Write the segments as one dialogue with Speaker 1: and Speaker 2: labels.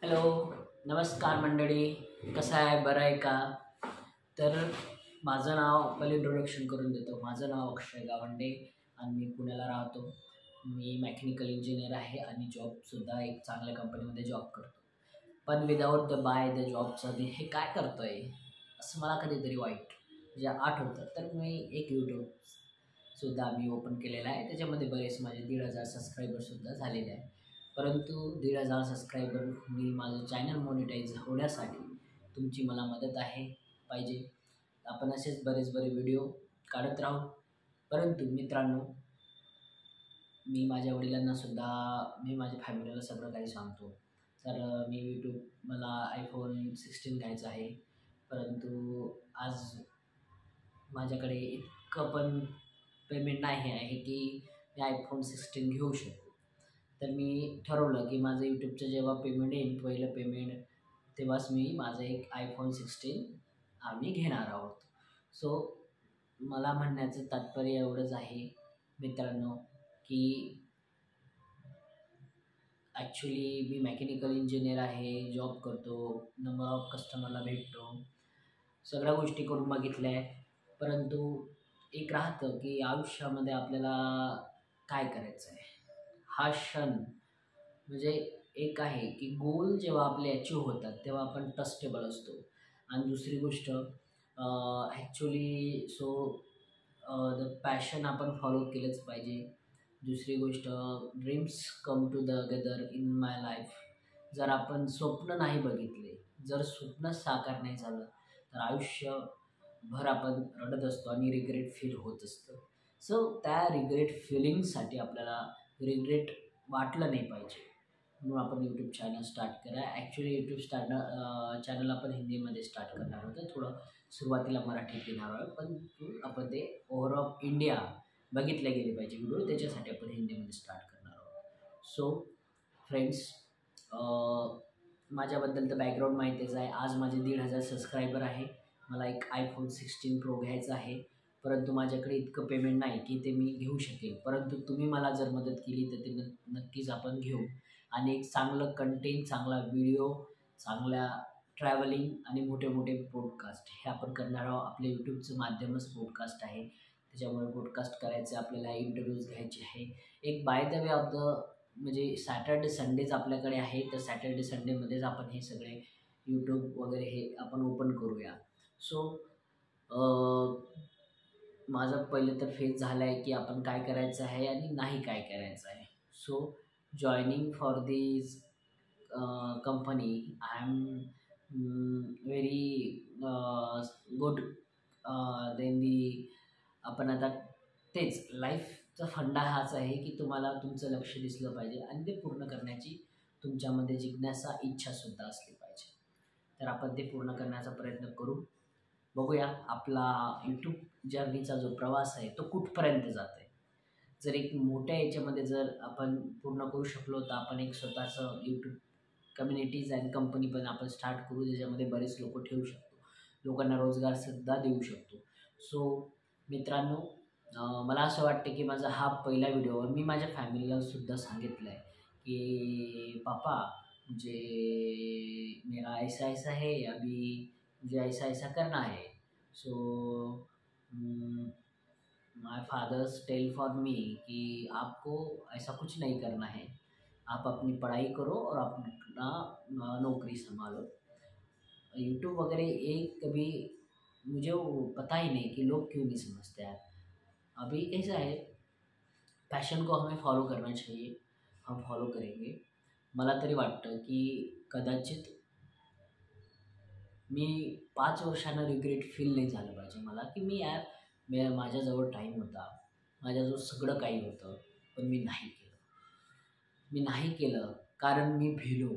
Speaker 1: Hello, नमस्कार मंडळी. कसं आहे, बरं आहे का? तर माझं नाव पहिले इंट्रोडक्शन करून देतो. माझं नाव अक्षय गावंडे आणि मी पुण्याला राहतो. मी मेकॅनिकल इंजिनियर आहे आणि जॉबसुद्धा एक चांगल्या कंपनीमध्ये जॉब करतो. पण विदाऊट द बाय द जॉबचं मी हे काय करतो आहे असं मला कधीतरी वाईट म्हणजे आठवतं. तर मी एक यूट्यूबसुद्धा मी ओपन केलेला आहे. त्याच्यामध्ये बरेच माझे 1,500 सबस्क्रायबरसुद्धा झालेले आहे. परंतु 1,500 सबस्क्रायबर मी माझं चॅनल मॉनिटाईज होण्यासाठी तुमची मला मदत पाहिजे. आपण असेच बरे व्हिडिओ काढत राहू. परंतु मित्रांनो, मी माझ्या वडिलांनासुद्धा मी माझ्या फॅमिलीला सगळं काही सांगतो. तर मी मला iPhone 16 घ्यायचा आहे. परंतु आज माझ्याकडे इतकं पण पेमेंट नाही आहे की मी iPhone 16 घेऊ शकतो. तर मी ठरवलं की माझं यूट्यूबचं जेव्हा पेमेंट येईल, पहिलं पेमेंट, तेव्हाच मी माझं एक iPhone 16 आम्ही घेणार आहोत. सो मला म्हणण्याचं तात्पर्य एवढंच आहे मित्रांनो, की ॲक्च्युली मी मेकॅनिकल इंजिनियर आहे, जॉब करतो, नंबर ऑफ कस्टमरला भेटतो, सगळ्या गोष्टी करून बघितल्या आहे. परंतु एक राहतं की आयुष्यामध्ये आपल्याला काय करायचं आहे, हा क्षण म्हणजे एक आहे की गोल जेव्हा आपले अचीव्ह होतात तेव्हा आपण ट्रस्टेबल असतो. आणि दुसरी गोष्ट ॲक्च्युली द पॅशन आपण फॉलो केलंच पाहिजे. दुसरी गोष्ट, dreams come to the gather in my life. जर आपण स्वप्न नाही बघितले, जर स्वप्न साकार नाही झालं, तर आयुष्यभर आपण रडत असतो आणि रिग्रेट फील होत असतं. सो त्या रिग्रेट फिलिंगसाठी आपल्याला रिग्रेट वाटलं नाही पाहिजे, म्हणून आपण यूट्यूब चॅनल स्टार्ट करा. ॲक्च्युली यूट्यूब चॅनल आपण हिंदीमध्ये स्टार्ट करणार होतं. थोडं सुरुवातीला मराठीत घेणार आहोत, पण आपण ते ओव्हर ऑफ इंडिया बघितले गेले पाहिजे व्हिडिओ, त्याच्यासाठी आपण हिंदीमध्ये स्टार्ट करणार आहोत. सो फ्रेंड्स, माझ्याबद्दल तर बॅकग्राऊंड माहितीच आहे. आज माझे 1,500 सबस्क्रायबर आहे. मला एक iPhone 16 Pro घ्यायचा आहे. परंतु माझ्याकडे इतकं पेमेंट नाही की ते मी घेऊ शकेल. परंतु तुम्ही मला जर मदत केली तर ते नक्कीच आपण घेऊ. आणि एक चांगलं कंटेंट, चांगला व्हिडिओ, चांगल्या ट्रॅव्हलिंग आणि मोठे पॉडकास्ट हे आपण करणार आहोत. आपल्या यूट्यूबचं माध्यमच पॉडकास्ट आहे. त्याच्यामुळे पॉडकास्ट करायचे, आपल्याला इंटरव्ह्यूज घ्यायचे आहे. एक by the way of the म्हणजे सॅटर्डे संडेज आपल्याकडे आहे. तर सॅटर्डे संडेमध्येच आपण हे सगळे यूट्यूब वगैरे हे आपण ओपन करूया. सो माझं पहिलं तर फेज झालं आहे की आपण काय करायचं आहे आणि नाही काय करायचं आहे. So joining for this company I am very good. Then आपण आता तेच लाईफचा फंडा हाच आहे की तुम्हाला तुमचं लक्ष दिसलं पाहिजे आणि ते पूर्ण करण्याची तुमच्यामध्ये जिज्ञासा, इच्छासुद्धा असली पाहिजे. तर आपण ते पूर्ण करण्याचा प्रयत्न करू. बघूया आपला यूट्यूब जर्नीचा जो प्रवास आहे तो कुठपर्यंत जात आहे. जर एक मोठ्या याच्यामध्ये जर आपण पूर्ण करू शकलो तर आपण एक स्वतःचं यूट्यूब कम्युनिटीज अँड कंपनी पण आपण स्टार्ट करू, ज्याच्यामध्ये बरेच लोक ठेवू शकतो, लोकांना रोजगारसुद्धा देऊ शकतो. सो मित्रांनो, मला असं वाटतं की माझा हा पहिला व्हिडिओ मी माझ्या फॅमिलीलासुद्धा सांगितलं आहे की पापा, मुझे मेरा ऐसा ऐसा है, अभी मुझे ऐसा ऐसा करना है. So my fathers tell for me कि आपको ऐसा कुछ नहीं करना है, आप अपनी पढ़ाई करो और अपना नौकरी संभालो. यूट्यूब वगैरह एक कभी मुझे वो पता ही नहीं कि लोग क्यों नहीं समझते यार. अभी कैसा है, पैशन को हमें फॉलो करना चाहिए, हम फॉलो करेंगे. मला तरी वाटतं की कदाचित मी 5 वर्षानं रिग्रेट फील नाही झालं पाहिजे मला की माझ्याजवळ टाईम होता, माझ्याजवळ सगळं काही होतं, पण मी नाही केलं. मी नाही केलं कारण मी भिलो,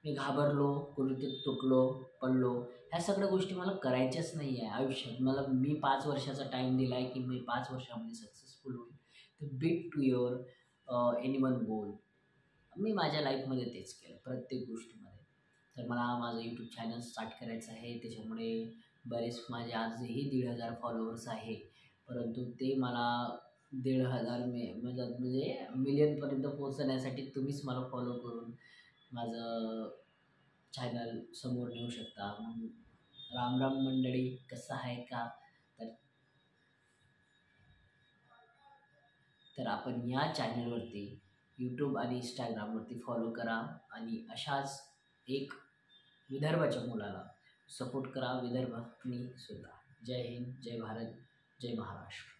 Speaker 1: मी घाबरलो, कुठे तुटलो, पडलो. ह्या सगळ्या गोष्टी मला करायच्याच नाही आहे आयुष्यात. मी 5 वर्षाचा टाईम दिला आहे की मी 5 वर्षामध्ये सक्सेसफुल होईल. तर बीट टू युअर एनीवन गोल. मी माझ्या लाईफमध्ये तेच केलं प्रत्येक गोष्टीमध्ये. तर मला माझं यूट्यूब चॅनल स्टार्ट करायचं आहे. त्याच्यामुळे बरेच माझे आजही 1,500 फॉलोअर्स आहे. परंतु ते मला 1,500 म्हणजे मिलियनपर्यंत पोहोचण्यासाठी तुम्हीच मला फॉलो करून माझं चॅनल समोर नेऊ शकता. राम राम मंडळी, कसं आहे का? तर आपण या चॅनलवरती यूट्यूब आणि इंस्टाग्रामवरती फॉलो करा आणि अशाच एक विदर्भाच्या मुलाला सपोर्ट करा, विदर्भातनी सुद्धा. जय हिंद, जय भारत, जय महाराष्ट्र.